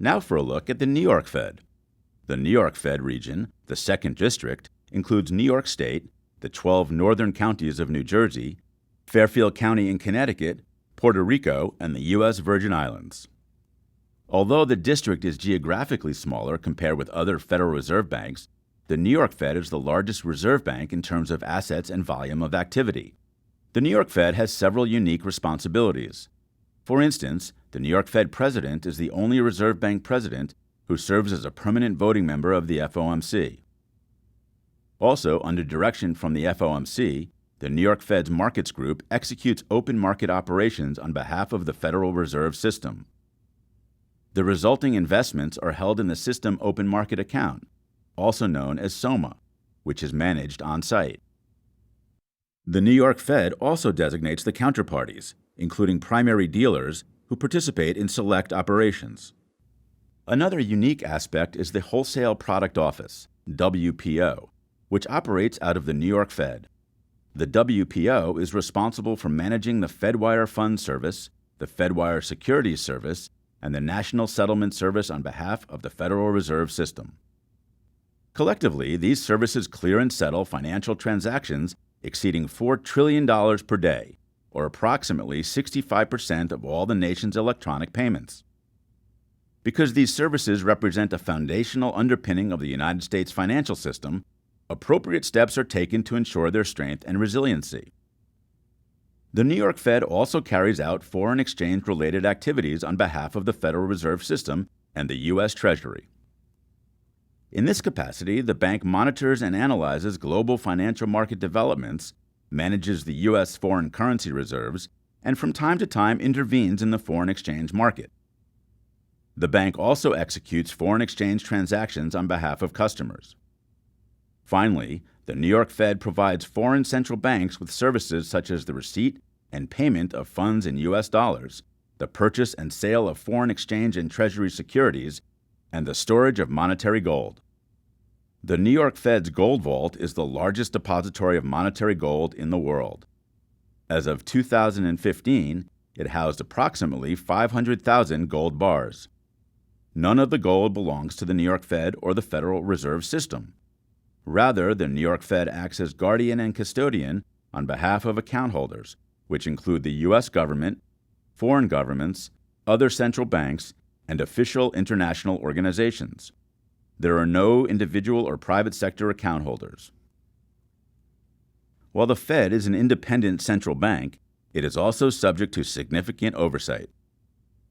Now for a look at the New York Fed. The New York Fed region, the 2nd District, includes New York State, the 12 northern counties of New Jersey, Fairfield County in Connecticut, Puerto Rico, and the U.S. Virgin Islands. Although the district is geographically smaller compared with other Federal Reserve banks, the New York Fed is the largest reserve bank in terms of assets and volume of activity. The New York Fed has several unique responsibilities. For instance, the New York Fed president is the only Reserve Bank president who serves as a permanent voting member of the FOMC. Also, under direction from the FOMC, the New York Fed's Markets Group executes open market operations on behalf of the Federal Reserve System. The resulting investments are held in the system open market account, also known as SOMA, which is managed on-site. The New York Fed also designates the counterparties, including primary dealers, who participate in select operations. Another unique aspect is the Wholesale Product Office, WPO, which operates out of the New York Fed. The WPO is responsible for managing the Fedwire Fund Service, the Fedwire Securities Service, and the National Settlement Service on behalf of the Federal Reserve System. Collectively, these services clear and settle financial transactions exceeding $4 trillion per day, or approximately 65% of all the nation's electronic payments. Because these services represent a foundational underpinning of the United States financial system, appropriate steps are taken to ensure their strength and resiliency. The New York Fed also carries out foreign exchange-related activities on behalf of the Federal Reserve System and the U.S. Treasury. In this capacity, the bank monitors and analyzes global financial market developments, manages the U.S. foreign currency reserves, and from time to time intervenes in the foreign exchange market. The bank also executes foreign exchange transactions on behalf of customers. Finally, the New York Fed provides foreign central banks with services such as the receipt and payment of funds in U.S. dollars, the purchase and sale of foreign exchange and treasury securities, and the storage of monetary gold. The New York Fed's Gold Vault is the largest depository of monetary gold in the world. As of 2015, it housed approximately 500,000 gold bars. None of the gold belongs to the New York Fed or the Federal Reserve System. Rather, the New York Fed acts as guardian and custodian on behalf of account holders, which include the U.S. government, foreign governments, other central banks, and official international organizations. There are no individual or private sector account holders. While the Fed is an independent central bank, it is also subject to significant oversight.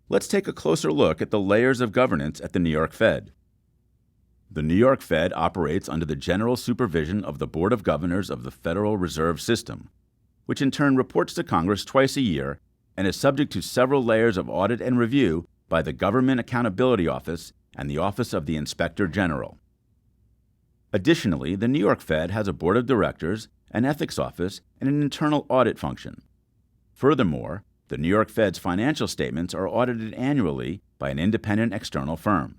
Let's take a closer look at the layers of governance at the New York Fed. The New York Fed operates under the general supervision of the Board of Governors of the Federal Reserve System, which in turn reports to Congress twice a year and is subject to several layers of audit and review by the Government Accountability Office and the Office of the Inspector General. Additionally, the New York Fed has a board of directors, an ethics office, and an internal audit function. Furthermore, the New York Fed's financial statements are audited annually by an independent external firm.